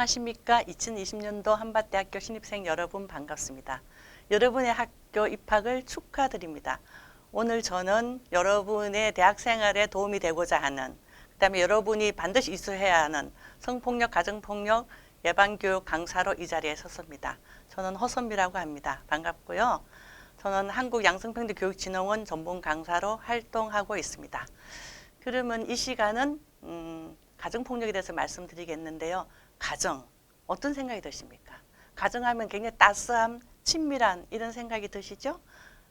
안녕하십니까. 2020년도 한밭대학교 신입생 여러분 반갑습니다. 여러분의 학교 입학을 축하드립니다. 오늘 저는 여러분의 대학생활에 도움이 되고자 하는, 그 다음에 여러분이 반드시 이수해야 하는 성폭력, 가정폭력 예방교육 강사로 이 자리에 섰습니다. 저는 허선미라고 합니다. 반갑고요. 저는 한국양성평등교육진흥원 전문 강사로 활동하고 있습니다. 그러면 이 시간은 가정폭력에 대해서 말씀드리겠는데요. 가정, 어떤 생각이 드십니까? 가정하면 굉장히 따스함, 친밀한 이런 생각이 드시죠?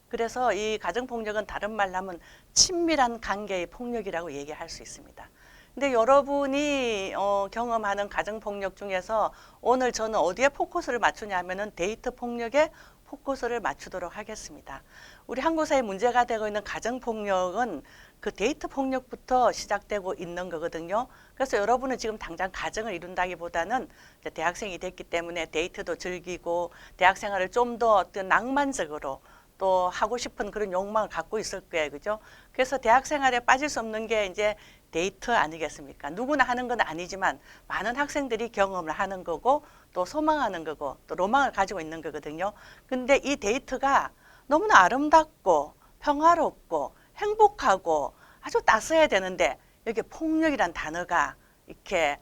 그래서 이 가정폭력은 다른 말로 하면 친밀한 관계의 폭력이라고 얘기할 수 있습니다. 근데 여러분이 경험하는 가정폭력 중에서 오늘 저는 어디에 포커스를 맞추냐면은 데이트 폭력에 포커스를 맞추도록 하겠습니다. 우리 한국 사회에 문제가 되고 있는 가정폭력은 그 데이트 폭력부터 시작되고 있는 거거든요. 그래서 여러분은 지금 당장 가정을 이룬다기보다는 이제 대학생이 됐기 때문에 데이트도 즐기고 대학 생활을 좀 더 어떤 낭만적으로 또 하고 싶은 그런 욕망을 갖고 있을 거예요. 그죠? 그래서 대학 생활에 빠질 수 없는 게 이제 데이트 아니겠습니까? 누구나 하는 건 아니지만 많은 학생들이 경험을 하는 거고 또 소망하는 거고 또 로망을 가지고 있는 거거든요. 근데 이 데이트가 너무나 아름답고 평화롭고 행복하고 아주 따스해야 되는데 여기 폭력이란 단어가 이렇게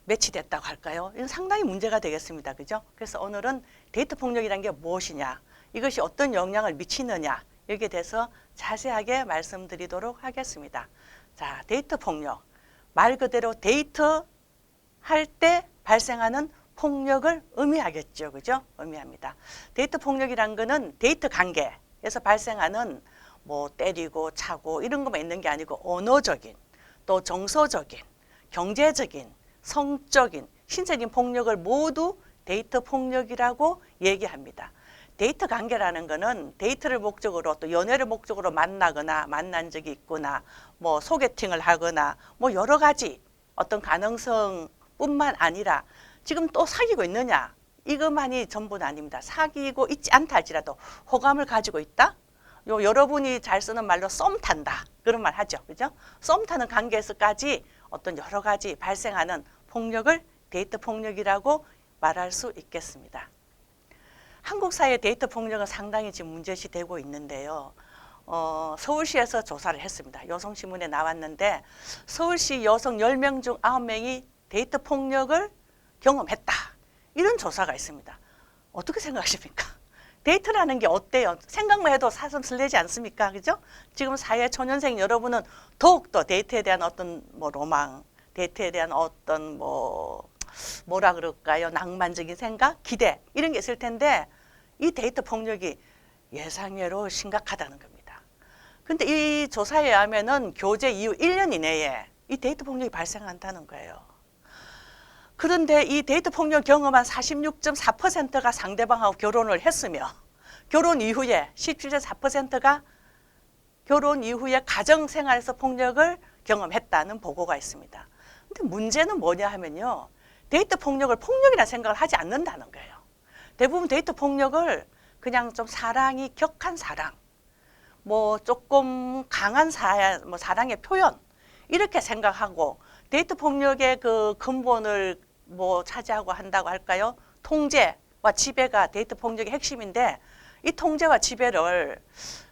매치됐다고 할까요? 이건 상당히 문제가 되겠습니다. 그죠? 그래서 오늘은 데이트 폭력이란 게 무엇이냐, 이것이 어떤 영향을 미치느냐, 여기에 대해서 자세하게 말씀드리도록 하겠습니다. 자, 데이트 폭력. 말 그대로 데이트 할 때 발생하는 폭력을 의미하겠죠. 그죠? 의미합니다. 데이트 폭력이란 거는 데이트 관계에서 발생하는 뭐 때리고 차고 이런 것만 있는 게 아니고 언어적인, 또 정서적인, 경제적인, 성적인, 신체적인 폭력을 모두 데이트 폭력이라고 얘기합니다. 데이트 관계라는 거는 데이트를 목적으로 또 연애를 목적으로 만나거나 만난 적이 있거나 뭐 소개팅을 하거나 뭐 여러 가지 어떤 가능성뿐만 아니라 지금 또 사귀고 있느냐, 이것만이 전부는 아닙니다. 사귀고 있지 않다 할지라도 호감을 가지고 있다? 여러분이 잘 쓰는 말로 썸 탄다, 그런 말 하죠. 그죠? 썸 타는 관계에서까지 어떤 여러 가지 발생하는 폭력을 데이트 폭력이라고 말할 수 있겠습니다. 한국 사회 데이트 폭력은 상당히 지금 문제시 되고 있는데요. 서울시에서 조사를 했습니다. 여성신문에 나왔는데 서울시 여성 10명 중 9명이 데이트 폭력을 경험했다, 이런 조사가 있습니다. 어떻게 생각하십니까? 데이트라는 게 어때요? 생각만 해도 사슴 설레지 않습니까? 그죠? 지금 사회 초년생 여러분은 더욱더 데이트에 대한 어떤 뭐 로망, 데이트에 대한 어떤 뭐라 그럴까요? 낭만적인 생각, 기대, 이런 게 있을 텐데 이 데이트 폭력이 예상외로 심각하다는 겁니다. 근데 이 조사에 의하면은 교제 이후 1년 이내에 이 데이트 폭력이 발생한다는 거예요. 그런데 이 데이트 폭력 경험한 46.4%가 상대방하고 결혼을 했으며 결혼 이후에 17.4%가 결혼 이후에 가정생활에서 폭력을 경험했다는 보고가 있습니다. 근데 문제는 뭐냐 하면요, 데이트 폭력을 폭력이라 생각을 하지 않는다는 거예요. 대부분 데이트 폭력을 그냥 좀 사랑이 격한 사랑, 뭐 조금 강한 사랑의 표현, 이렇게 생각하고 데이트 폭력의 그 근본을 뭐 차지하고 한다고 할까요? 통제와 지배가 데이트 폭력의 핵심인데 이 통제와 지배를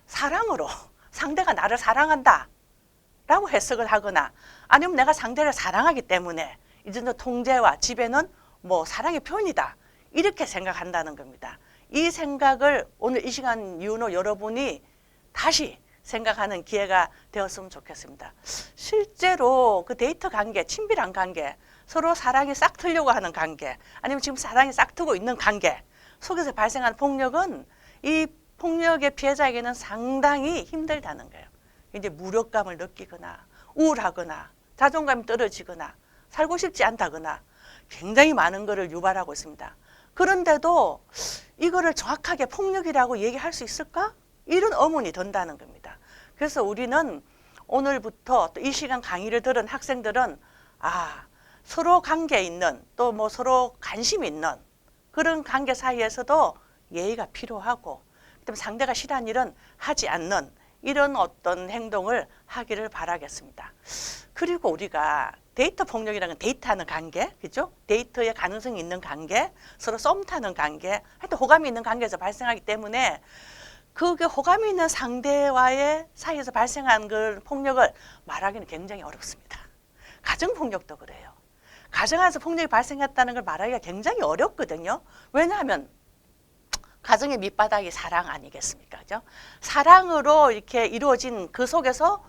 사랑으로 상대가 나를 사랑한다 라고 해석을 하거나 아니면 내가 상대를 사랑하기 때문에 이 정도 통제와 지배는 뭐 사랑의 표현이다, 이렇게 생각한다는 겁니다. 이 생각을 오늘 이 시간 이후로 여러분이 다시 생각하는 기회가 되었으면 좋겠습니다. 실제로 그 데이트 관계, 친밀한 관계, 서로 사랑이 싹 트려고 하는 관계, 아니면 지금 사랑이 싹 트고 있는 관계 속에서 발생하는 폭력은 이 폭력의 피해자에게는 상당히 힘들다는 거예요. 이제 무력감을 느끼거나 우울하거나 자존감이 떨어지거나 살고 싶지 않다거나 굉장히 많은 것을 유발하고 있습니다. 그런데도 이거를 정확하게 폭력이라고 얘기할 수 있을까? 이런 의문이 든다는 겁니다. 그래서 우리는 오늘부터 또 이 시간 강의를 들은 학생들은 서로 관계 있는 또 뭐 서로 관심 있는 그런 관계 사이에서도 예의가 필요하고 그다음에 상대가 싫어하는 일은 하지 않는 이런 어떤 행동을 하기를 바라겠습니다. 그리고 우리가 데이터 폭력이라는 건 데이트하는 관계, 그죠? 데이터의 가능성이 있는 관계, 서로 썸 타는 관계, 하여튼 호감이 있는 관계에서 발생하기 때문에 그게 호감이 있는 상대와의 사이에서 발생한 그 폭력을 말하기는 굉장히 어렵습니다. 가정폭력도 그래요. 가정에서 폭력이 발생했다는 걸 말하기가 굉장히 어렵거든요. 왜냐하면 가정의 밑바닥이 사랑 아니겠습니까? 그죠? 사랑으로 이렇게 이루어진 그 속에서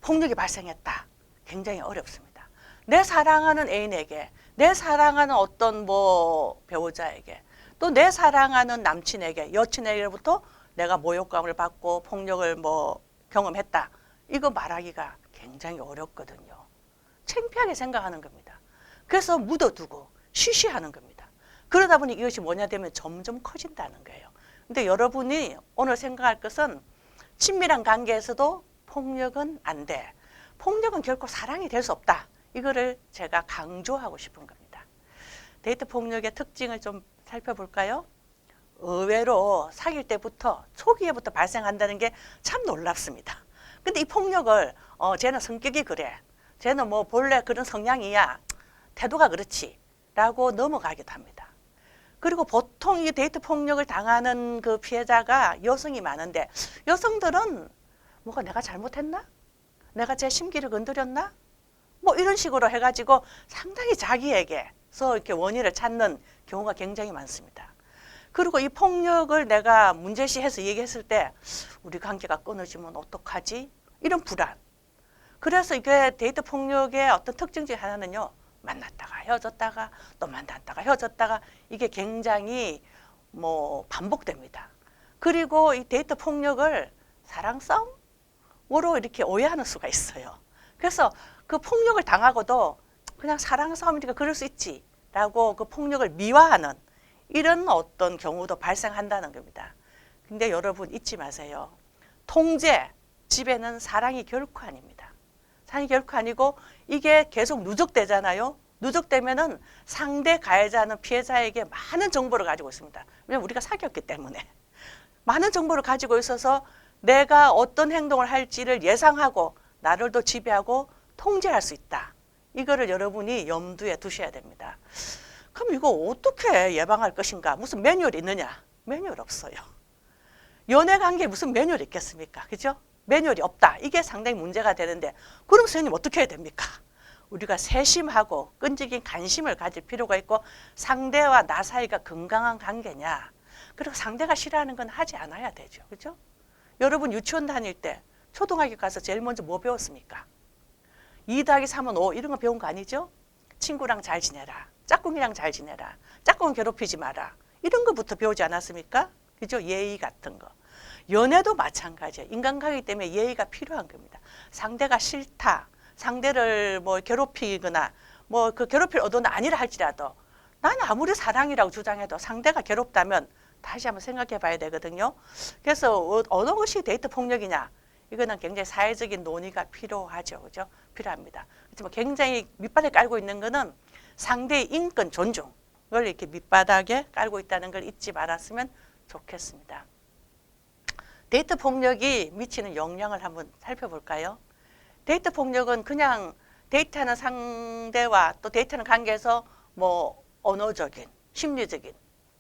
폭력이 발생했다. 굉장히 어렵습니다. 내 사랑하는 애인에게, 내 사랑하는 어떤 뭐 배우자에게, 또 내 사랑하는 남친에게, 여친에게로부터 내가 모욕감을 받고 폭력을 뭐 경험했다. 이거 말하기가 굉장히 어렵거든요. 창피하게 생각하는 겁니다. 그래서 묻어두고 쉬쉬하는 겁니다. 그러다 보니 이것이 뭐냐 되면 점점 커진다는 거예요. 근데 여러분이 오늘 생각할 것은 친밀한 관계에서도 폭력은 안 돼. 폭력은 결코 사랑이 될 수 없다. 이거를 제가 강조하고 싶은 겁니다. 데이트 폭력의 특징을 좀 살펴볼까요? 의외로 사귈 때부터 초기에부터 발생한다는 게 참 놀랍습니다. 근데 이 폭력을 쟤는 성격이 그래. 쟤는 뭐 본래 그런 성향이야. 태도가 그렇지. 라고 넘어가기도 합니다. 그리고 보통 이 데이트 폭력을 당하는 그 피해자가 여성이 많은데 여성들은 뭐가 내가 잘못했나? 내가 제 심기를 건드렸나? 뭐 이런 식으로 해가지고 상당히 자기에게서 이렇게 원인을 찾는 경우가 굉장히 많습니다. 그리고 이 폭력을 내가 문제시해서 얘기했을 때 우리 관계가 끊어지면 어떡하지? 이런 불안. 그래서 이게 데이트 폭력의 어떤 특징 중에 하나는요. 만났다가 헤어졌다가 또 만났다가 헤어졌다가 이게 굉장히 뭐 반복됩니다. 그리고 이 데이트 폭력을 사랑 싸움으로 이렇게 오해하는 수가 있어요. 그래서 그 폭력을 당하고도 그냥 사랑 싸움이니까 그럴 수 있지라고 그 폭력을 미화하는 이런 어떤 경우도 발생한다는 겁니다. 근데 여러분 잊지 마세요. 통제, 집에는 사랑이 결코 아닙니다. 사랑이 결코 아니고 이게 계속 누적되잖아요. 누적되면은 상대 가해자는 피해자에게 많은 정보를 가지고 있습니다. 왜냐하면 우리가 사귀었기 때문에. 많은 정보를 가지고 있어서 내가 어떤 행동을 할지를 예상하고 나를 더 지배하고 통제할 수 있다. 이거를 여러분이 염두에 두셔야 됩니다. 그럼 이거 어떻게 예방할 것인가? 무슨 매뉴얼이 있느냐? 매뉴얼 없어요. 연애관계에 무슨 매뉴얼이 있겠습니까? 그죠? 매뉴얼이 없다. 이게 상당히 문제가 되는데 그럼 선생님 어떻게 해야 됩니까? 우리가 세심하고 끈질긴 관심을 가질 필요가 있고 상대와 나 사이가 건강한 관계냐? 그리고 상대가 싫어하는 건 하지 않아야 되죠. 그죠? 여러분 유치원 다닐 때 초등학교 가서 제일 먼저 뭐 배웠습니까? 2 더하기 3은 5 이런 거 배운 거 아니죠? 친구랑 잘 지내라. 짝꿍이랑 잘 지내라. 짝꿍 괴롭히지 마라. 이런 거부터 배우지 않았습니까? 그죠? 예의 같은 거. 연애도 마찬가지예요. 인간관계이기 때문에 예의가 필요한 겁니다. 상대가 싫다. 상대를 뭐 괴롭히거나 뭐 그 괴롭힐 의도는 아니라 할지라도 나는 아무리 사랑이라고 주장해도 상대가 괴롭다면 다시 한번 생각해 봐야 되거든요. 그래서 어느 것이 데이트 폭력이냐? 이거는 굉장히 사회적인 논의가 필요하죠. 그죠? 필요합니다. 그렇지만 굉장히 밑바닥에 깔고 있는 거는 상대의 인권 존중을 이렇게 밑바닥에 깔고 있다는 걸 잊지 말았으면 좋겠습니다. 데이트 폭력이 미치는 영향을 한번 살펴볼까요? 데이트 폭력은 그냥 데이트하는 상대와 또 데이트하는 관계에서 뭐 언어적인, 심리적인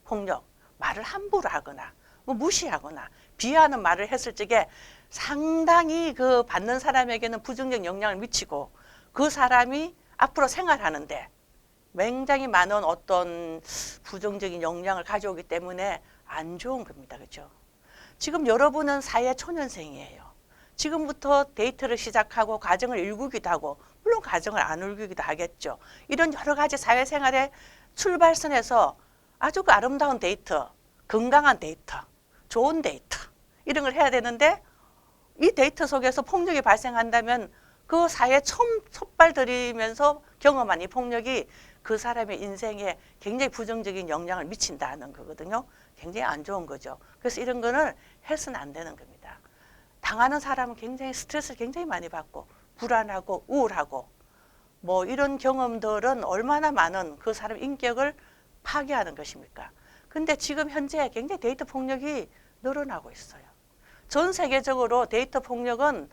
폭력, 말을 함부로 하거나 뭐 무시하거나 비하하는 말을 했을 적에 상당히 그 받는 사람에게는 부정적 영향을 미치고 그 사람이 앞으로 생활하는데 굉장히 많은 어떤 부정적인 영향을 가져오기 때문에 안 좋은 겁니다. 그렇죠? 지금 여러분은 사회 초년생이에요. 지금부터 데이트를 시작하고 가정을 일구기도 하고 물론 가정을 안 일구기도 하겠죠. 이런 여러 가지 사회생활의 출발선에서 아주 그 아름다운 데이트, 건강한 데이트, 좋은 데이트 이런 걸 해야 되는데 이 데이트 속에서 폭력이 발생한다면 그 사회에 처음 첫 발 들이면서 경험한 이 폭력이 그 사람의 인생에 굉장히 부정적인 영향을 미친다는 거거든요. 굉장히 안 좋은 거죠. 그래서 이런 거는 해서는 안 되는 겁니다. 당하는 사람은 굉장히 스트레스를 굉장히 많이 받고 불안하고 우울하고 뭐 이런 경험들은 얼마나 많은 그 사람의 인격을 파괴하는 것입니까? 근데 지금 현재 굉장히 데이트 폭력이 늘어나고 있어요. 전 세계적으로 데이트 폭력은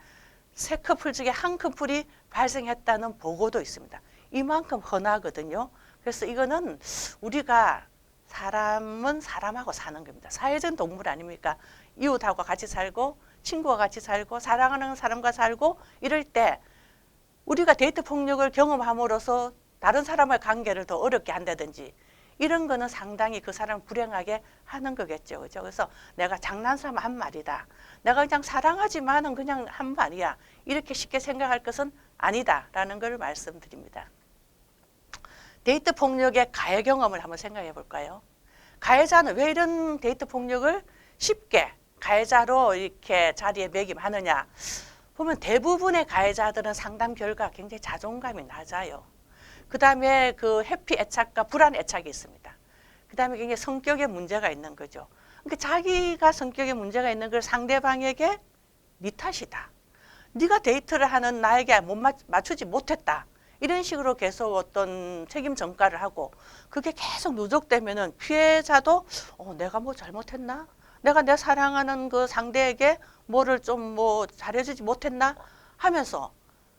3커플 중에 1커플이 발생했다는 보고도 있습니다. 이만큼 흔하거든요. 그래서 이거는 우리가 사람은 사람하고 사는 겁니다. 사회적인 동물 아닙니까? 이웃하고 같이 살고 친구와 같이 살고 사랑하는 사람과 살고 이럴 때 우리가 데이트 폭력을 경험함으로써 다른 사람과의 관계를 더 어렵게 한다든지 이런 거는 상당히 그 사람을 불행하게 하는 거겠죠. 그죠? 그래서 내가 장난삼아 한 말이다. 내가 그냥 사랑하지만은 그냥 한 말이야. 이렇게 쉽게 생각할 것은 아니다라는 걸 말씀드립니다. 데이트 폭력의 가해 경험을 한번 생각해 볼까요? 가해자는 왜 이런 데이트 폭력을 쉽게 가해자로 이렇게 자리에 매김하느냐? 보면 대부분의 가해자들은 상담 결과 굉장히 자존감이 낮아요. 그 다음에 그 회피 애착과 불안 애착이 있습니다. 그 다음에 굉장히 성격에 문제가 있는 거죠. 그러니까 자기가 성격에 문제가 있는 걸 상대방에게 네 탓이다. 네가 데이트를 하는 나에게 못 맞추지 못했다. 이런 식으로 계속 어떤 책임 전가를 하고 그게 계속 누적되면은 피해자도 내가 뭐 잘못했나? 내가 내 사랑하는 그 상대에게 뭐를 좀 뭐 잘해주지 못했나? 하면서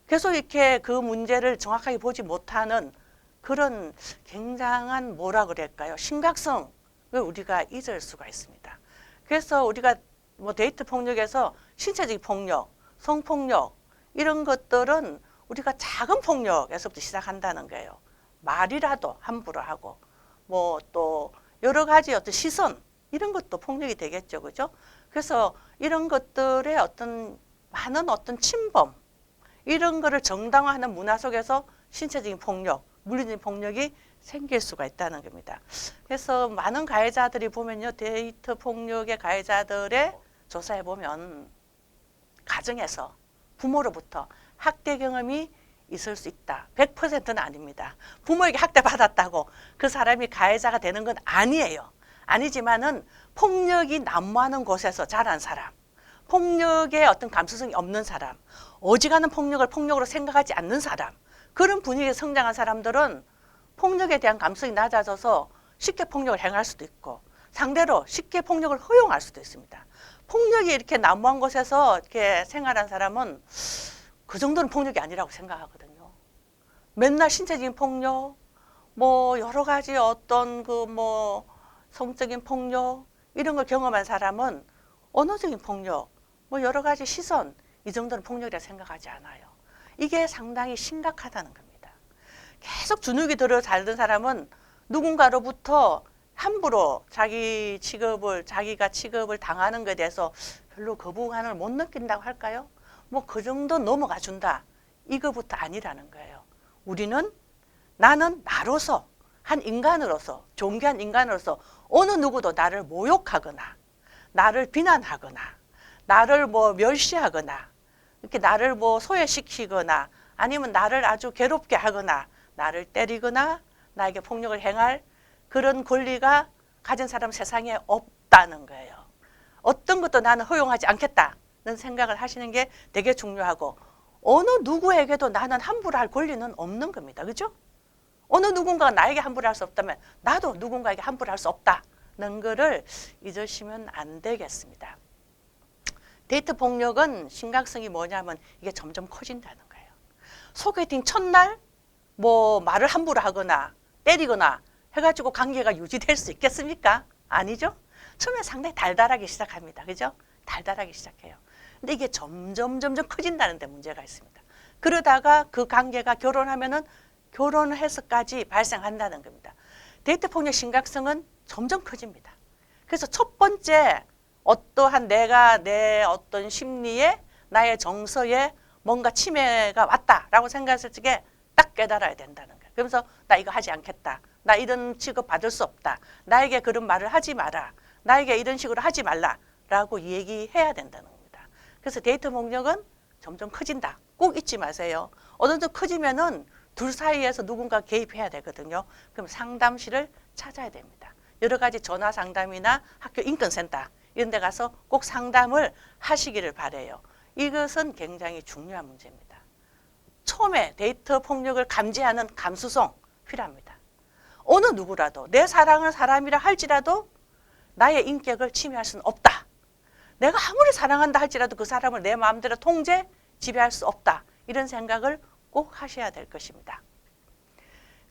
계속 이렇게 그 문제를 정확하게 보지 못하는 그런 굉장한 뭐라 그럴까요? 심각성을 우리가 잊을 수가 있습니다. 그래서 우리가 뭐 데이트 폭력에서 신체적 폭력, 성폭력 이런 것들은 우리가 작은 폭력에서부터 시작한다는 거예요. 말이라도 함부로 하고 뭐 또 여러 가지 어떤 시선 이런 것도 폭력이 되겠죠. 그죠? 그래서 이런 것들의 어떤 많은 어떤 침범 이런 거를 정당화하는 문화 속에서 신체적인 폭력, 물리적인 폭력이 생길 수가 있다는 겁니다. 그래서 많은 가해자들이 보면요. 데이트 폭력의 가해자들의 조사해 보면 가정에서 부모로부터 학대 경험이 있을 수 있다. 100%는 아닙니다. 부모에게 학대받았다고 그 사람이 가해자가 되는 건 아니에요. 아니지만은 폭력이 난무하는 곳에서 자란 사람, 폭력의 어떤 감수성이 없는 사람, 어지간한 폭력을 폭력으로 생각하지 않는 사람, 그런 분위기에 성장한 사람들은 폭력에 대한 감성이 낮아져서 쉽게 폭력을 행할 수도 있고 상대로 쉽게 폭력을 허용할 수도 있습니다. 폭력이 이렇게 난무한 곳에서 이렇게 생활한 사람은 그 정도는 폭력이 아니라고 생각하거든요. 맨날 신체적인 폭력, 뭐 여러 가지 어떤 그 뭐 성적인 폭력 이런 걸 경험한 사람은 언어적인 폭력, 뭐 여러 가지 시선 이 정도는 폭력이라 생각하지 않아요. 이게 상당히 심각하다는 겁니다. 계속 주눅이 들어 살던 사람은 누군가로부터 함부로 자기가 취급을 당하는 것에 대해서 별로 거부감을 못 느낀다고 할까요? 뭐 그 정도 넘어가 준다. 이거부터 아니라는 거예요. 나는 나로서 한 인간으로서 존귀한 인간으로서 어느 누구도 나를 모욕하거나 나를 비난하거나 나를 뭐 멸시하거나 이렇게 나를 뭐 소외시키거나 아니면 나를 아주 괴롭게 하거나 나를 때리거나 나에게 폭력을 행할 그런 권리가 가진 사람 세상에 없다는 거예요. 어떤 것도 나는 허용하지 않겠다는 생각을 하시는 게 되게 중요하고 어느 누구에게도 나는 함부로 할 권리는 없는 겁니다. 그렇죠? 어느 누군가가 나에게 함부로 할 수 없다면 나도 누군가에게 함부로 할 수 없다는 거를 잊으시면 안 되겠습니다. 데이트 폭력은 심각성이 뭐냐면 이게 점점 커진다는 거예요. 소개팅 첫날 뭐 말을 함부로 하거나 때리거나 해가지고 관계가 유지될 수 있겠습니까? 아니죠? 처음에 상당히 달달하게 시작합니다. 그죠? 달달하게 시작해요. 근데 이게 점점 커진다는 데 문제가 있습니다. 그러다가 그 관계가 결혼하면은 결혼해서까지 발생한다는 겁니다. 데이트 폭력 심각성은 점점 커집니다. 그래서 첫 번째 어떠한 내가 내 어떤 심리에 나의 정서에 뭔가 침해가 왔다라고 생각했을 적에 딱 깨달아야 된다는 거예요. 그러면서 나 이거 하지 않겠다. 나 이런 취급 받을 수 없다. 나에게 그런 말을 하지 마라. 나에게 이런 식으로 하지 말라라고 얘기해야 된다는 겁니다. 그래서 데이트 폭력은 점점 커진다. 꼭 잊지 마세요. 어느 정도 커지면은 둘 사이에서 누군가 개입해야 되거든요. 그럼 상담실을 찾아야 됩니다. 여러 가지 전화 상담이나 학교 인권센터 이런 데 가서 꼭 상담을 하시기를 바라요. 이것은 굉장히 중요한 문제입니다. 처음에 데이트 폭력을 감지하는 감수성 필요합니다. 어느 누구라도 내 사랑하는 사람이라 할지라도 나의 인격을 침해할 수는 없다. 내가 아무리 사랑한다 할지라도 그 사람을 내 마음대로 통제, 지배할 수 없다. 이런 생각을 꼭 하셔야 될 것입니다.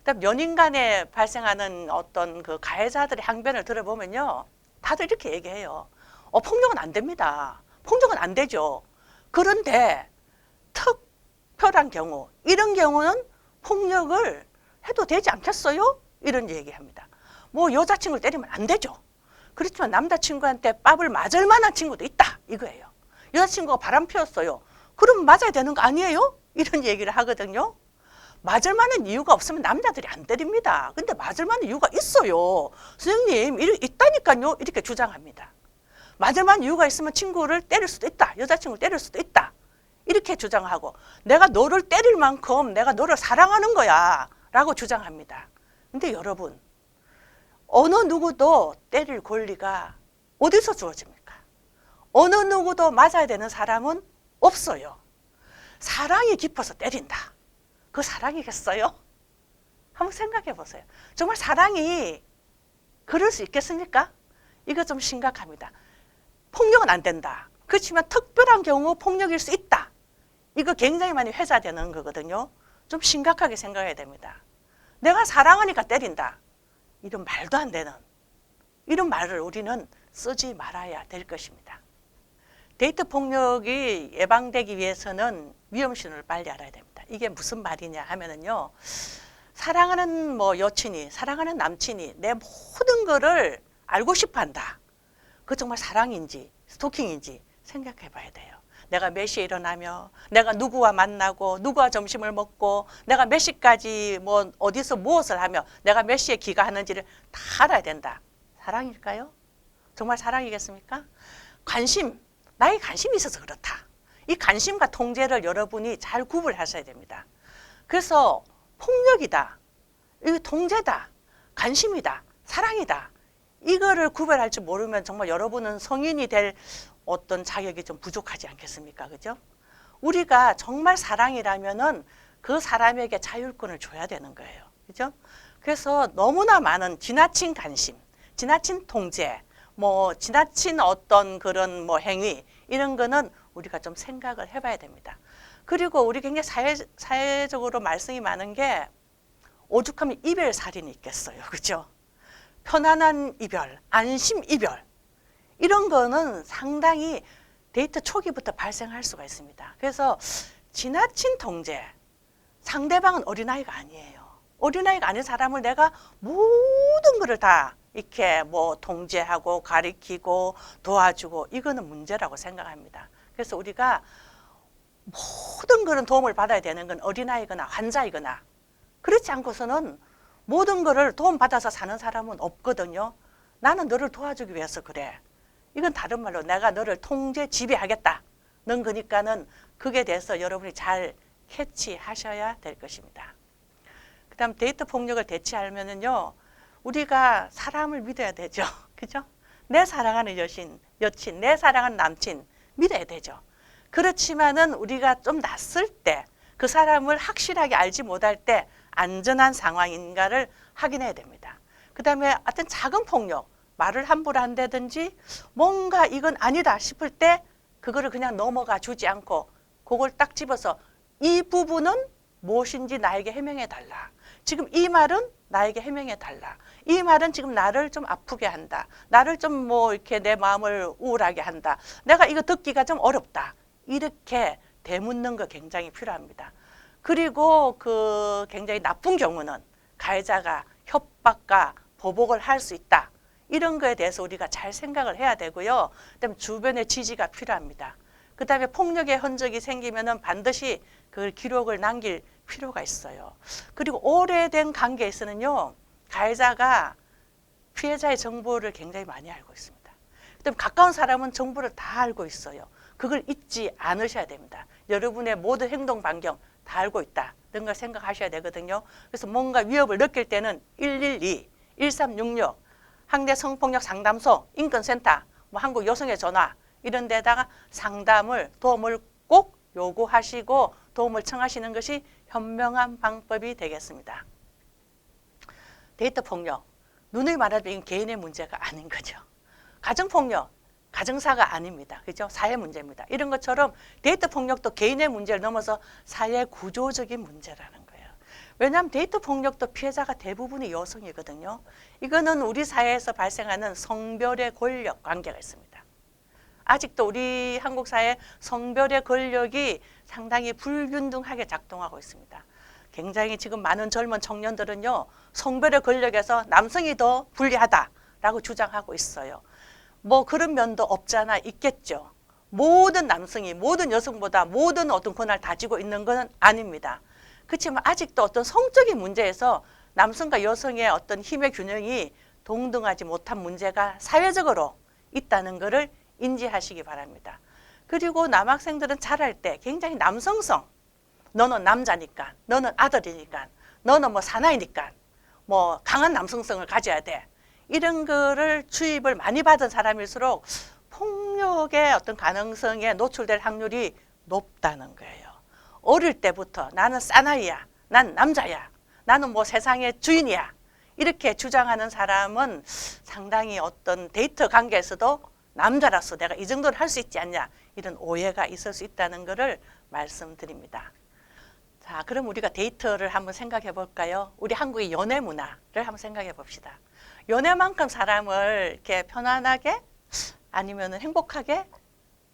그다음 연인 간에 발생하는 어떤 그 가해자들의 항변을 들어보면요. 다들 이렇게 얘기해요. 폭력은 안 됩니다. 폭력은 안 되죠. 그런데 특별한 경우, 이런 경우는 폭력을 해도 되지 않겠어요? 이런 얘기합니다. 뭐 여자친구를 때리면 안 되죠. 그렇지만 남자친구한테 밥을 맞을 만한 친구도 있다. 이거예요. 여자친구가 바람 피웠어요. 그럼 맞아야 되는 거 아니에요? 이런 얘기를 하거든요. 맞을 만한 이유가 없으면 남자들이 안 때립니다. 근데 맞을 만한 이유가 있어요. 선생님, 있다니까요. 이렇게 주장합니다. 맞을 만한 이유가 있으면 친구를 때릴 수도 있다. 여자친구를 때릴 수도 있다. 이렇게 주장하고 내가 너를 때릴 만큼 내가 너를 사랑하는 거야 라고 주장합니다. 근데 여러분, 어느 누구도 때릴 권리가 어디서 주어집니까? 어느 누구도 맞아야 되는 사람은 없어요. 사랑이 깊어서 때린다. 그 사랑이겠어요? 한번 생각해 보세요. 정말 사랑이 그럴 수 있겠습니까? 이거 좀 심각합니다. 폭력은 안 된다. 그렇지만 특별한 경우 폭력일 수 있다. 이거 굉장히 많이 회자되는 거거든요. 좀 심각하게 생각해야 됩니다. 내가 사랑하니까 때린다. 이런 말도 안 되는 이런 말을 우리는 쓰지 말아야 될 것입니다. 데이트 폭력이 예방되기 위해서는 위험 신호를 빨리 알아야 됩니다. 이게 무슨 말이냐 하면은요. 사랑하는 여친이, 사랑하는 남친이 내 모든 거를 알고 싶어 한다. 그 정말 사랑인지 스토킹인지 생각해 봐야 돼요. 내가 몇 시에 일어나며, 내가 누구와 만나고, 누구와 점심을 먹고, 내가 몇 시까지 어디서 무엇을 하며, 내가 몇 시에 귀가하는지를 다 알아야 된다. 사랑일까요? 정말 사랑이겠습니까? 관심, 나의 관심이 있어서 그렇다. 이 관심과 통제를 여러분이 잘 구분하셔야 됩니다. 그래서 폭력이다, 이 통제다, 관심이다, 사랑이다. 이거를 구별할 줄 모르면 정말 여러분은 성인이 될 어떤 자격이 좀 부족하지 않겠습니까? 그죠? 우리가 정말 사랑이라면은 그 사람에게 자율권을 줘야 되는 거예요. 그죠? 그래서 너무나 많은 지나친 관심, 지나친 통제, 지나친 어떤 그런 행위, 이런 거는 우리가 좀 생각을 해봐야 됩니다. 그리고 우리 굉장히 사회적으로 말씀이 많은 게 오죽하면 이별살인이 있겠어요. 그죠? 편안한 이별, 안심 이별. 이런 거는 상당히 데이트 초기부터 발생할 수가 있습니다. 그래서 지나친 통제, 상대방은 어린아이가 아니에요. 어린아이가 아닌 사람을 내가 모든 것을 다 이렇게 통제하고 가리키고 도와주고, 이거는 문제라고 생각합니다. 그래서 우리가 모든 그런 도움을 받아야 되는 건 어린아이거나 환자이거나, 그렇지 않고서는 모든 거를 도움받아서 사는 사람은 없거든요. 나는 너를 도와주기 위해서 그래. 이건 다른 말로 내가 너를 통제, 지배하겠다. 넌 그러니까는 그게 대해서 여러분이 잘 캐치하셔야 될 것입니다. 그 다음 데이트 폭력을 대처하려면요. 우리가 사람을 믿어야 되죠. 그죠? 내 사랑하는 여친, 내 사랑하는 남친 믿어야 되죠. 그렇지만은 우리가 좀 낯설 때, 그 사람을 확실하게 알지 못할 때 안전한 상황인가를 확인해야 됩니다. 그 다음에 어떤 작은 폭력, 말을 함부로 한다든지 뭔가 이건 아니다 싶을 때 그거를 그냥 넘어가 주지 않고 그걸 딱 집어서 이 부분은 무엇인지 나에게 해명해 달라. 지금 이 말은 나에게 해명해 달라. 이 말은 지금 나를 좀 아프게 한다. 나를 좀 이렇게 내 마음을 우울하게 한다. 내가 이거 듣기가 좀 어렵다. 이렇게 되묻는 거 굉장히 필요합니다. 그리고 그 굉장히 나쁜 경우는 가해자가 협박과 보복을 할 수 있다. 이런 거에 대해서 우리가 잘 생각을 해야 되고요. 그다음에 주변의 지지가 필요합니다. 그다음에 폭력의 흔적이 생기면은 반드시 그 기록을 남길 필요가 있어요. 그리고 오래된 관계에서는요, 가해자가 피해자의 정보를 굉장히 많이 알고 있습니다. 그다음에 가까운 사람은 정보를 다 알고 있어요. 그걸 잊지 않으셔야 됩니다. 여러분의 모든 행동 반경 다 알고 있다. 이런 걸 생각하셔야 되거든요. 그래서 뭔가 위협을 느낄 때는 112, 1366, 학내 성폭력 상담소, 인권센터, 한국 여성의 전화 이런 데다가 상담을, 도움을 꼭 요구하시고 도움을 청하시는 것이 현명한 방법이 되겠습니다. 데이트 폭력, 누누이 말하자면 이건 개인의 문제가 아닌 거죠. 가정폭력, 가정사가 아닙니다. 그죠? 사회 문제입니다. 이런 것처럼 데이트 폭력도 개인의 문제를 넘어서 사회 구조적인 문제라는 거예요. 왜냐하면 데이트 폭력도 피해자가 대부분이 여성이거든요. 이거는 우리 사회에서 발생하는 성별의 권력 관계가 있습니다. 아직도 우리 한국 사회 성별의 권력이 상당히 불균등하게 작동하고 있습니다. 굉장히 지금 많은 젊은 청년들은요, 성별의 권력에서 남성이 더 불리하다라고 주장하고 있어요. 뭐 그런 면도 없잖아 있겠죠. 모든 남성이 모든 여성보다 모든 어떤 권한을 다지고 있는 것은 아닙니다. 그렇지만 아직도 어떤 성적인 문제에서 남성과 여성의 어떤 힘의 균형이 동등하지 못한 문제가 사회적으로 있다는 것을 인지하시기 바랍니다. 그리고 남학생들은 자랄 때 굉장히 남성성, 너는 남자니까, 너는 아들이니까, 너는 뭐 사나이니까, 뭐 강한 남성성을 가져야 돼. 이런 거를 주입을 많이 받은 사람일수록 폭력의 어떤 가능성에 노출될 확률이 높다는 거예요. 어릴 때부터 나는 사나이야, 난 남자야, 나는 뭐 세상의 주인이야, 이렇게 주장하는 사람은 상당히 어떤 데이트 관계에서도 남자라서 내가 이 정도는 할 수 있지 않냐, 이런 오해가 있을 수 있다는 것을 말씀드립니다. 자, 그럼 우리가 데이트를 한번 생각해 볼까요? 우리 한국의 연애 문화를 한번 생각해 봅시다. 연애만큼 사람을 이렇게 편안하게 아니면 행복하게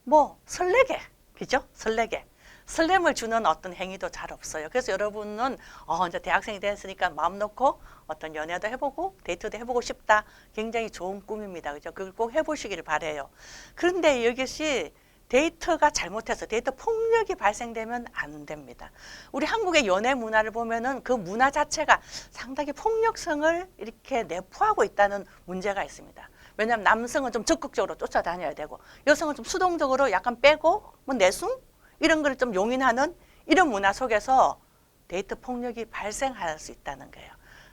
뭐 설레게, 그죠? 설레게. 설렘을 주는 어떤 행위도 잘 없어요. 그래서 여러분은 이제 대학생이 됐으니까 마음 놓고 어떤 연애도 해보고 데이트도 해보고 싶다. 굉장히 좋은 꿈입니다. 그죠? 그걸 꼭 해보시길 바래요. 그런데 이것이 데이트가 잘못해서 데이트 폭력이 발생되면 안 됩니다. 우리 한국의 연애 문화를 보면은 그 문화 자체가 상당히 폭력성을 이렇게 내포하고 있다는 문제가 있습니다. 왜냐하면 남성은 좀 적극적으로 쫓아다녀야 되고 여성은 좀 수동적으로 약간 빼고 뭐 내숭 이런 걸 좀 용인하는 이런 문화 속에서 데이트 폭력이 발생할 수 있다는 거예요.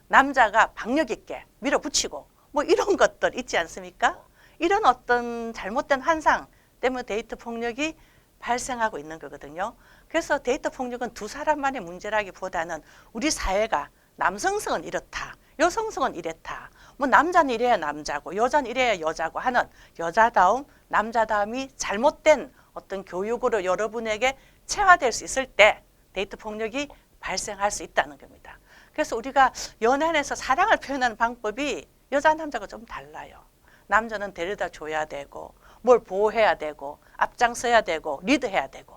남자가 박력 있게 밀어붙이고 뭐 이런 것들 있지 않습니까? 이런 어떤 잘못된 환상 때문에 데이트 폭력이 발생하고 있는 거거든요. 그래서 데이트 폭력은 두 사람만의 문제라기보다는 우리 사회가 남성성은 이렇다, 여성성은 이랬다, 뭐 남자는 이래야 남자고 여자는 이래야 여자고 하는 여자다움, 남자다움이 잘못된 어떤 교육으로 여러분에게 체화될 수 있을 때 데이트 폭력이 발생할 수 있다는 겁니다. 그래서 우리가 연애 안에서 사랑을 표현하는 방법이 여자 남자가 좀 달라요. 남자는 데려다 줘야 되고 뭘 보호해야 되고 앞장서야 되고 리드해야 되고,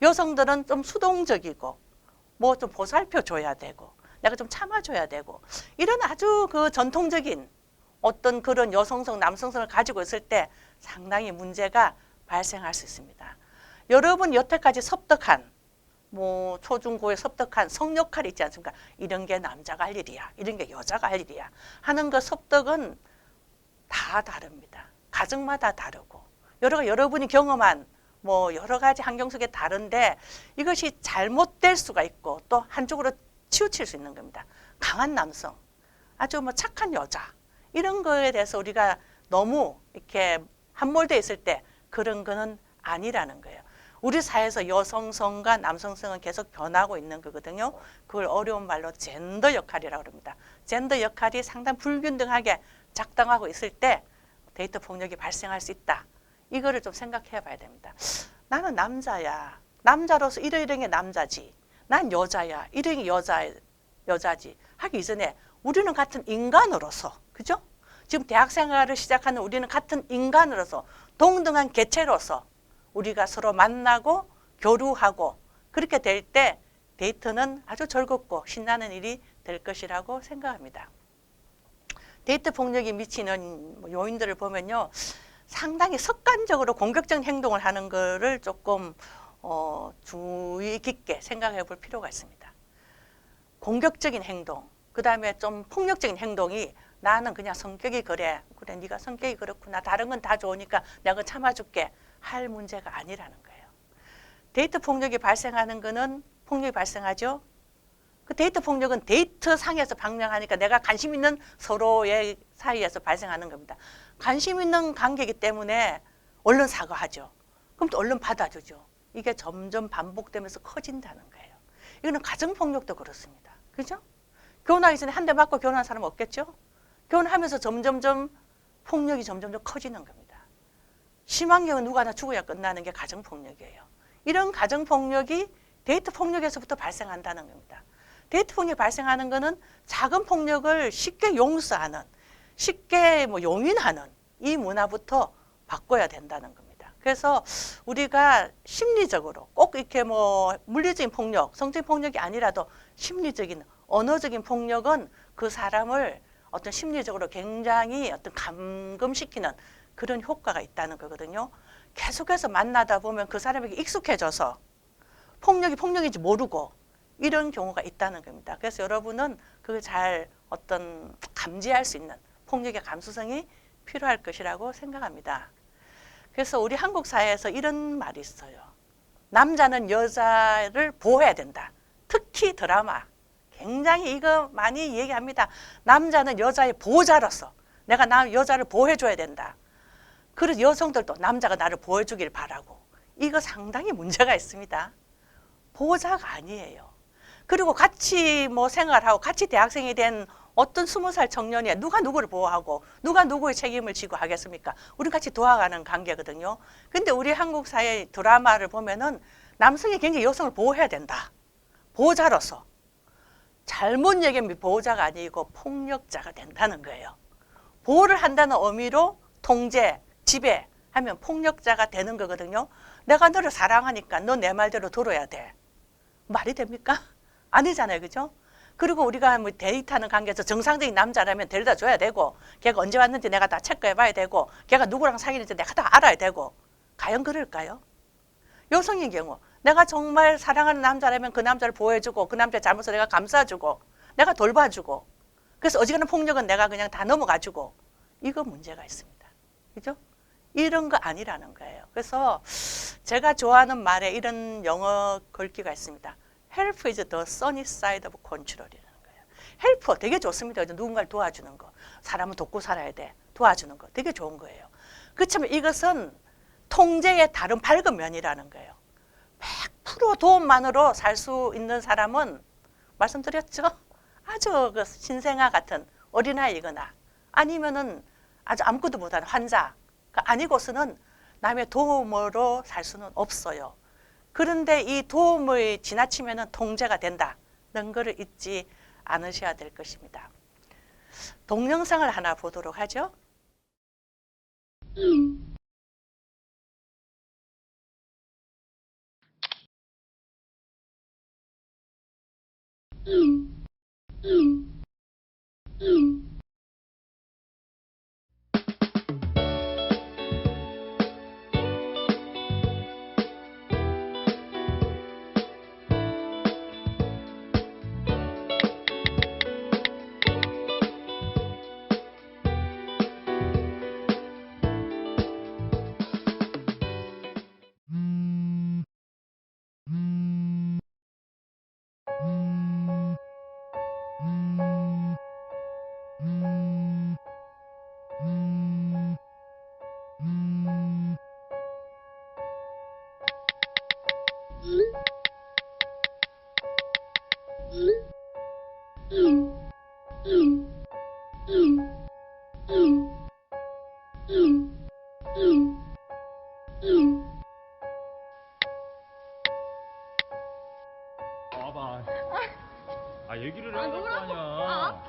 여성들은 좀 수동적이고 뭐 좀 보살펴 줘야 되고 내가 좀 참아줘야 되고, 이런 아주 그 전통적인 어떤 그런 여성성 남성성을 가지고 있을 때 상당히 문제가 발생할 수 있습니다. 여러분 여태까지 섭득한 뭐 초중고에 섭득한 성역할이 있지 않습니까? 이런 게 남자가 할 일이야, 이런 게 여자가 할 일이야 하는 그 섭득은 다 다릅니다. 가정마다 다르고 여러분이 경험한 뭐 여러 가지 환경 속에 다른데 이것이 잘못될 수가 있고 또 한쪽으로 치우칠 수 있는 겁니다. 강한 남성, 아주 뭐 착한 여자, 이런 거에 대해서 우리가 너무 이렇게 함몰되어 있을 때 그런 거는 아니라는 거예요. 우리 사회에서 여성성과 남성성은 계속 변하고 있는 거거든요. 그걸 어려운 말로 젠더 역할이라고 합니다. 젠더 역할이 상당히 불균등하게 작동하고 있을 때 데이트 폭력이 발생할 수 있다. 이거를 좀 생각해 봐야 됩니다. 나는 남자야, 남자로서 이러이러한 게 남자지, 난 여자야, 이러이러한 게 여자지 하기 이전에 우리는 같은 인간으로서, 그죠? 지금 대학생활을 시작하는 우리는 같은 인간으로서 동등한 개체로서 우리가 서로 만나고 교류하고 그렇게 될 때 데이트는 아주 즐겁고 신나는 일이 될 것이라고 생각합니다. 데이트 폭력이 미치는 요인들을 보면요, 상당히 습관적으로 공격적인 행동을 하는 것을 조금 주의 깊게 생각해 볼 필요가 있습니다. 공격적인 행동, 그 다음에 좀 폭력적인 행동이 나는 그냥 성격이 그래 네가 성격이 그렇구나, 다른 건 다 좋으니까 내가 참아줄게 할 문제가 아니라는 거예요. 데이트 폭력이 발생하는 거는 폭력이 발생하죠. 그 데이트 폭력은 데이트 상에서 방영하니까 내가 관심 있는 서로의 사이에서 발생하는 겁니다. 관심 있는 관계이기 때문에 얼른 사과하죠. 그럼 또 얼른 받아주죠. 이게 점점 반복되면서 커진다는 거예요. 이거는 가정폭력도 그렇습니다. 그죠? 결혼하기 전에 한 대 맞고 결혼한 사람 없겠죠? 결혼하면서 점점점 폭력이 점점점 커지는 겁니다. 심한 경우 누가 하나 죽어야 끝나는 게 가정폭력이에요. 이런 가정폭력이 데이트 폭력에서부터 발생한다는 겁니다. 데이트 폭력이 발생하는 거는 작은 폭력을 쉽게 용서하는, 쉽게 용인하는 이 문화부터 바꿔야 된다는 겁니다. 그래서 우리가 심리적으로 꼭 이렇게 물리적인 폭력, 성적인 폭력이 아니라도 심리적인, 언어적인 폭력은 그 사람을 어떤 심리적으로 굉장히 어떤 감금시키는 그런 효과가 있다는 거거든요. 계속해서 만나다 보면 그 사람에게 익숙해져서 폭력이 폭력인지 모르고 이런 경우가 있다는 겁니다. 그래서 여러분은 그걸 잘 어떤 감지할 수 있는 폭력의 감수성이 필요할 것이라고 생각합니다. 그래서 우리 한국 사회에서 이런 말이 있어요. 남자는 여자를 보호해야 된다. 특히 드라마. 굉장히 이거 많이 얘기합니다. 남자는 여자의 보호자로서 내가 여자를 보호해줘야 된다. 그래서 여성들도 남자가 나를 보호해주길 바라고. 이거 상당히 문제가 있습니다. 보호자가 아니에요. 그리고 같이 생활하고 같이 대학생이 된 어떤 20살 청년이 누가 누구를 보호하고 누가 누구의 책임을 지고 하겠습니까? 우리 같이 도와가는 관계거든요. 근데 우리 한국 사회 드라마를 보면은 남성이 굉장히 여성을 보호해야 된다. 보호자로서. 잘못 얘기하면 보호자가 아니고 폭력자가 된다는 거예요. 보호를 한다는 의미로 통제, 지배하면 폭력자가 되는 거거든요. 내가 너를 사랑하니까 너 내 말대로 들어야 돼. 말이 됩니까? 아니잖아요. 그죠? 그리고 우리가 데이트하는 관계에서 정상적인 남자라면 데려다 줘야 되고, 걔가 언제 왔는지 내가 다 체크해 봐야 되고, 걔가 누구랑 사귀는지 내가 다 알아야 되고, 과연 그럴까요? 여성인 경우, 내가 정말 사랑하는 남자라면 그 남자를 보호해주고, 그 남자의 잘못을 내가 감싸주고, 내가 돌봐주고, 그래서 어지간한 폭력은 내가 그냥 다 넘어가주고, 이거 문제가 있습니다. 그죠? 이런 거 아니라는 거예요. 그래서 제가 좋아하는 말에 이런 영어 글귀가 있습니다. Help is the sunny side of control이라는 거예요. 헬프 되게 좋습니다. 누군가를 도와주는 거. 사람은 돕고 살아야 돼. 도와주는 거. 되게 좋은 거예요. 그렇지만 이것은 통제의 다른 밝은 면이라는 거예요. 100% 도움만으로 살 수 있는 사람은 말씀드렸죠? 아주 그 신생아 같은 어린아이거나 아니면은 아주 아무것도 못하는 환자 아니고서는 남의 도움으로 살 수는 없어요. 그런데 이 도움을 지나치면 통제가 된다는 것을 잊지 않으셔야 될 것입니다. 동영상을 하나 보도록 하죠. 봐봐. 얘기를 해야 될 거 아니야.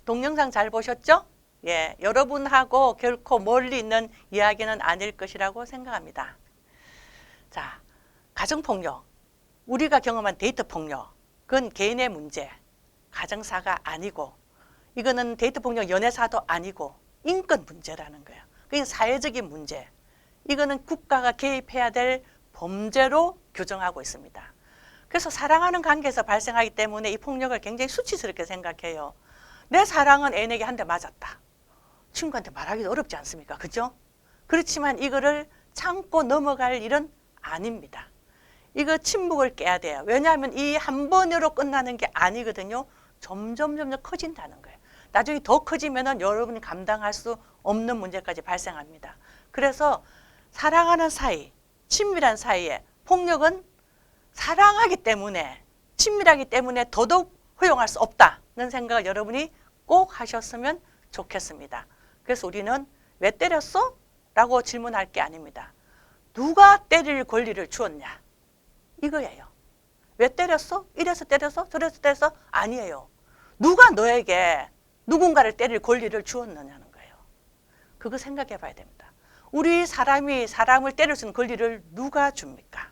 동영상 잘 보셨죠? 예, 여러분하고 결코 멀리 있는 이야기는 아닐 것이라고 생각합니다. 자, 가정폭력, 우리가 경험한 데이트폭력, 그건 개인의 문제, 가정사가 아니고 이거는 데이트폭력 연애사도 아니고 인권 문제라는 거예요. 그게 사회적인 문제. 이거는 국가가 개입해야 될 범죄로 규정하고 있습니다. 그래서 사랑하는 관계에서 발생하기 때문에 이 폭력을 굉장히 수치스럽게 생각해요. 내 사랑은 애인에게 한 대 맞았다. 친구한테 말하기도 어렵지 않습니까? 그죠? 그렇지만 이거를 참고 넘어갈 일은 아닙니다. 이거 침묵을 깨야 돼요. 왜냐하면 이 한 번으로 끝나는 게 아니거든요. 점점 커진다는 거예요. 나중에 더 커지면은 여러분이 감당할 수 없는 문제까지 발생합니다. 그래서 사랑하는 사이, 친밀한 사이에 폭력은 사랑하기 때문에, 친밀하기 때문에 더더욱 허용할 수 없다는 생각을 여러분이 꼭 하셨으면 좋겠습니다. 그래서 우리는 왜 때렸어? 라고 질문할 게 아닙니다. 누가 때릴 권리를 주었냐? 이거예요. 왜 때렸어? 이래서 때렸어? 저래서 때렸어? 아니에요. 누가 너에게 누군가를 때릴 권리를 주었느냐는 거예요. 그거 생각해 봐야 됩니다. 우리 사람이 사람을 때릴 수 있는 권리를 누가 줍니까?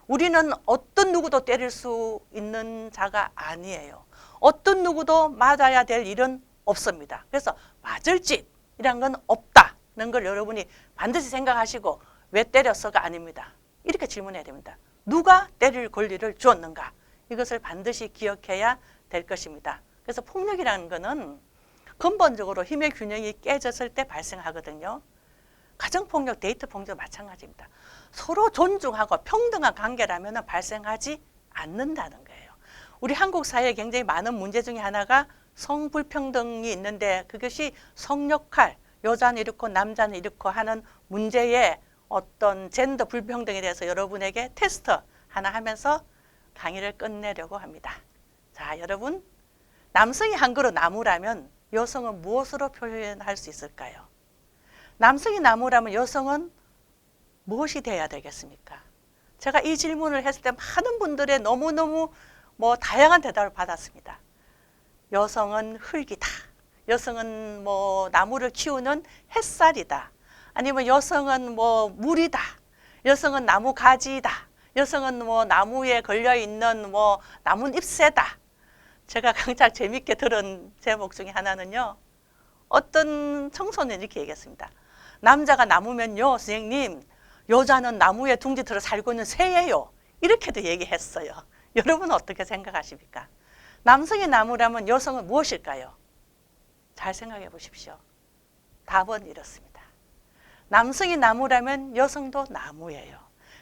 우리는 어떤 누구도 때릴 수 있는 자가 아니에요. 어떤 누구도 맞아야 될 일은 없습니다. 그래서 맞을 짓이란 건 없다는 걸 여러분이 반드시 생각하시고 왜 때렸어가 아닙니다. 이렇게 질문해야 됩니다. 누가 때릴 권리를 주었는가? 이것을 반드시 기억해야 될 것입니다. 그래서 폭력이라는 것은 근본적으로 힘의 균형이 깨졌을 때 발생하거든요. 가정폭력, 데이트폭력도 마찬가지입니다. 서로 존중하고 평등한 관계라면 발생하지 않는다는 거예요. 우리 한국 사회에 굉장히 많은 문제 중에 하나가 성불평등이 있는데 그것이 성역할, 여자는 이렇고 남자는 이렇고 하는 문제의 어떤 젠더 불평등에 대해서 여러분에게 테스트 하나 하면서 강의를 끝내려고 합니다. 자, 여러분, 남성이 한 그루 나무라면 여성은 무엇으로 표현할 수 있을까요? 남성이 나무라면 여성은 무엇이 돼야 되겠습니까? 제가 이 질문을 했을 때 많은 분들의 너무너무 다양한 대답을 받았습니다. 여성은 흙이다. 여성은 나무를 키우는 햇살이다. 아니면 여성은 물이다. 여성은 나무 가지이다. 여성은 나무에 걸려있는 나뭇잎새다. 제가 강착 재밌게 들은 제목 중에 하나는요. 어떤 청소년이 이렇게 얘기했습니다. 남자가 나무면요, 선생님, 여자는 나무에 둥지틀어 살고 있는 새예요. 이렇게도 얘기했어요. 여러분은 어떻게 생각하십니까? 남성이 나무라면 여성은 무엇일까요? 잘 생각해 보십시오. 답은 이렇습니다. 남성이 나무라면 여성도 나무예요.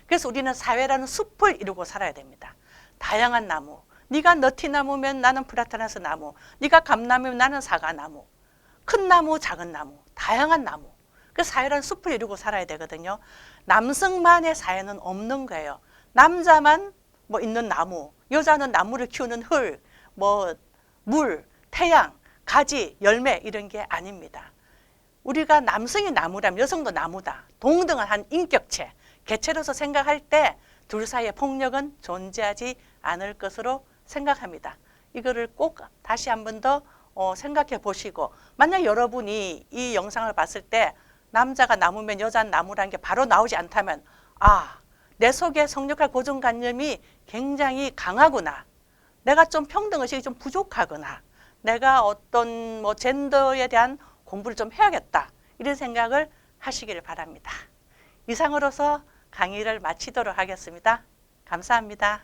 그래서 우리는 사회라는 숲을 이루고 살아야 됩니다. 다양한 나무. 네가 너티나무면 나는 플라타나스 나무. 네가 감나무면 나는 사과나무. 큰 나무, 작은 나무, 다양한 나무. 그 사회라는 숲을 이루고 살아야 되거든요. 남성만의 사회는 없는 거예요. 남자만 있는 나무, 여자는 나무를 키우는 흙, 물, 태양, 가지, 열매 이런 게 아닙니다. 우리가 남성이 나무라면 여성도 나무다. 동등한 한 인격체, 개체로서 생각할 때 둘 사이의 폭력은 존재하지 않을 것으로 생각합니다. 이거를 꼭 다시 한 번 더 생각해 보시고, 만약 여러분이 이 영상을 봤을 때 남자가 나무면 여자는 나무라는 게 바로 나오지 않다면, 내 속에 성역할 고정관념이 굉장히 강하구나. 내가 좀 평등의식이 좀 부족하구나. 내가 어떤 젠더에 대한 공부를 좀 해야겠다. 이런 생각을 하시기를 바랍니다. 이상으로서 강의를 마치도록 하겠습니다. 감사합니다.